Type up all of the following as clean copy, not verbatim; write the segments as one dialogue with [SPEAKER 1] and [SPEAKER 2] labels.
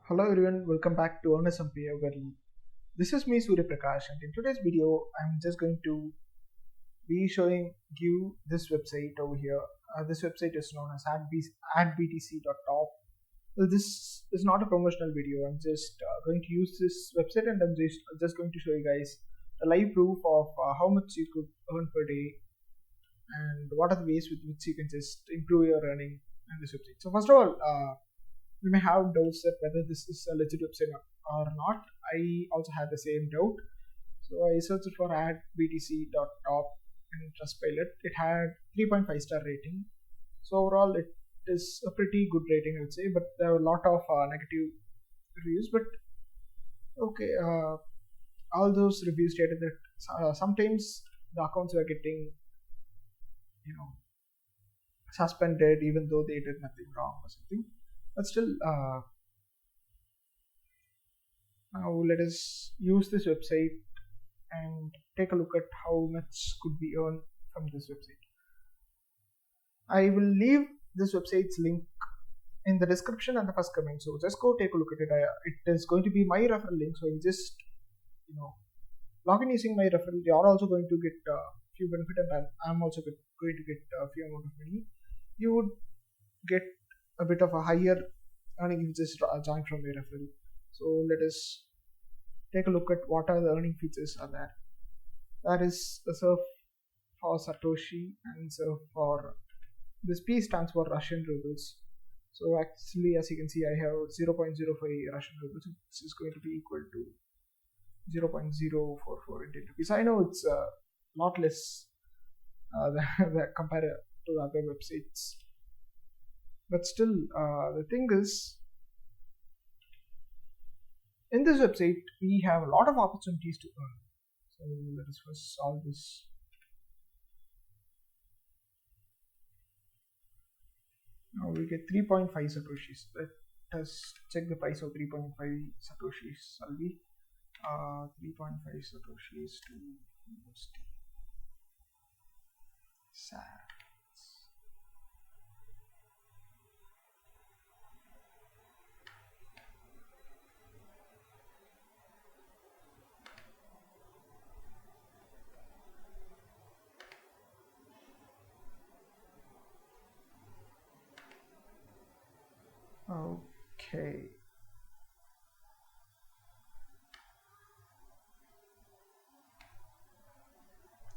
[SPEAKER 1] Hello everyone, welcome back to Earn SMP Yogali. This is me Surya Prakash, and in today's video I'm just going to be showing you this website over here. This website is known as AdBTC.top. Well, this is not a promotional video. I'm just going to use this website and I'm just going to show you guys a live proof of how much you could earn per day and what are the ways with which you can just improve your earning on this website. So first of all, we may have doubts that whether this is a legit website or not. I also had the same doubt. So I searched for AdBTC.top in Trustpilot. It had 3.5 star rating. So overall it is a pretty good rating, I would say, but there were a lot of negative reviews. But okay, all those reviews stated that sometimes the accounts were getting suspended even though they did nothing wrong or something. But still, now let us use this website and take a look at how much could be earned from this website. I will leave this website's link in the description and the first comment, so just go take a look at it. It is going to be my referral link, so you just log in using my referral. You are also going to get a few benefit, and I'm also going to get a few amount of money. You would get a bit of a higher earning if you just join from your referral. So let us take a look at what are the earning features are there. That is a serve for Satoshi and serve for this P stands for Russian rubles. So actually, as you can see, I have 0.05 Russian rubles, which is going to be equal to 0.044 Indian rupees. I know it's a lot less compared to the other websites. But still, the thing is, in this website, we have a lot of opportunities to earn. So let us first solve this. Now we get 3.5 Satoshis. Let us check the price of 3.5 Satoshis. Shall we? 3.5 Satoshis to USD. Sad. Okay.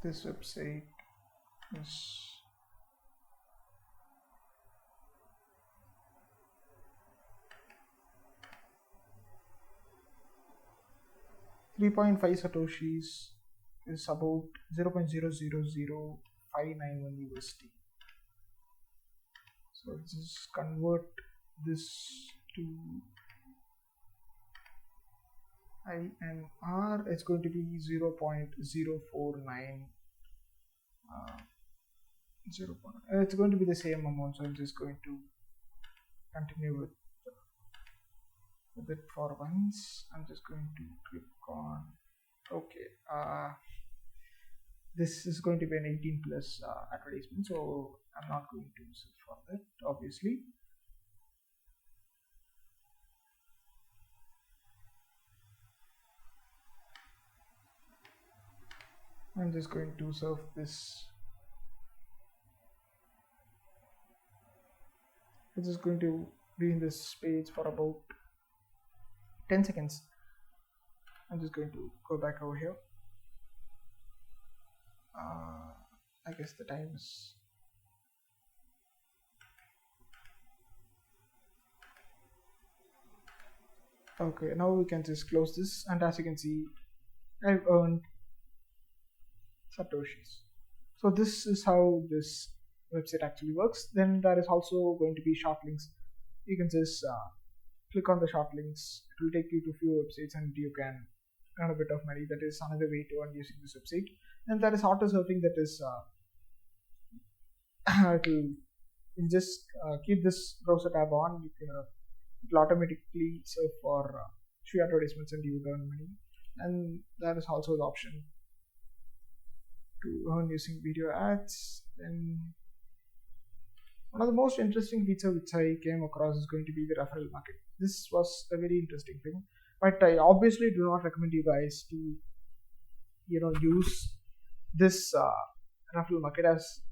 [SPEAKER 1] This website is $3.5 Satoshis is about 0.000591 USD. So just convert this to INR. It's going to be 0.049. It's going to be the same amount, so I'm just going to continue with it for once. I'm just going to click on okay. This is going to be an 18 plus advertisement, so I'm not going to use it for that, obviously. I'm just going to serve this. It's just going to be in this page for about 10 seconds. I'm just going to go back over here. I guess the time is okay. Now we can just close this, and as you can see, I've earned Satoshis. So this is how this website actually works. Then there is also going to be short links. You can just click on the short links. It will take you to few websites and you can earn a bit of money. That is another way to earn using this website. And there is auto surfing. That is you just keep this browser tab on. It will automatically surf for few advertisements and you will earn money. And there is also the option to earn using video ads. Then One of the most interesting feature which I came across is going to be the referral market. This was a very interesting thing, but I obviously do not recommend you guys to use this referral market, as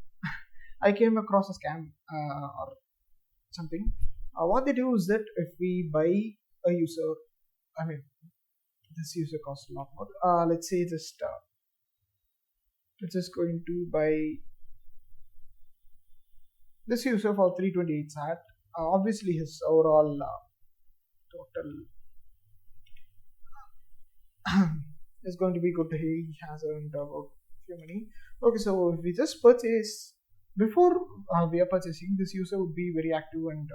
[SPEAKER 1] I came across a scam or something. What they do is that if we buy a user, I mean, this user costs a lot more. Let's say let's just going to buy this user for 328 sat. Obviously, his overall total is going to be good. He has earned about few money. Okay, so if we just purchase before we are purchasing, this user would be very active and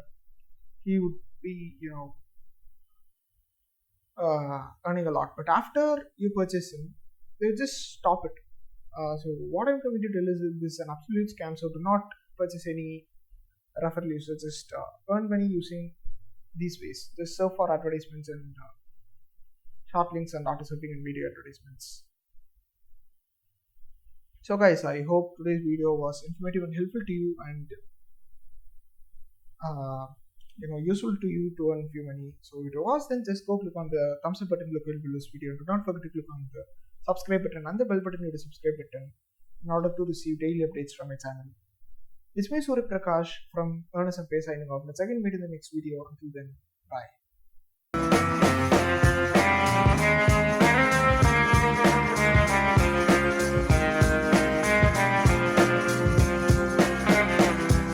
[SPEAKER 1] he would be earning a lot. But after you purchase him, they just stop it. So what I'm going to tell is that this is an absolute scam. So do not purchase any referral user. Just earn money using these ways. Just serve for advertisements and short links and auto surfing and video advertisements. So guys, I hope today's video was informative and helpful to you, and useful to you to earn few money. So if it was, then just go click on the thumbs up button located below this video. Do not forget to click on the subscribe button and the bell button near the subscribe button in order to receive daily updates from my channel. It's me Surya Prakash from Earners and Pay signing off. Let's again meet in the next video. Until then, bye.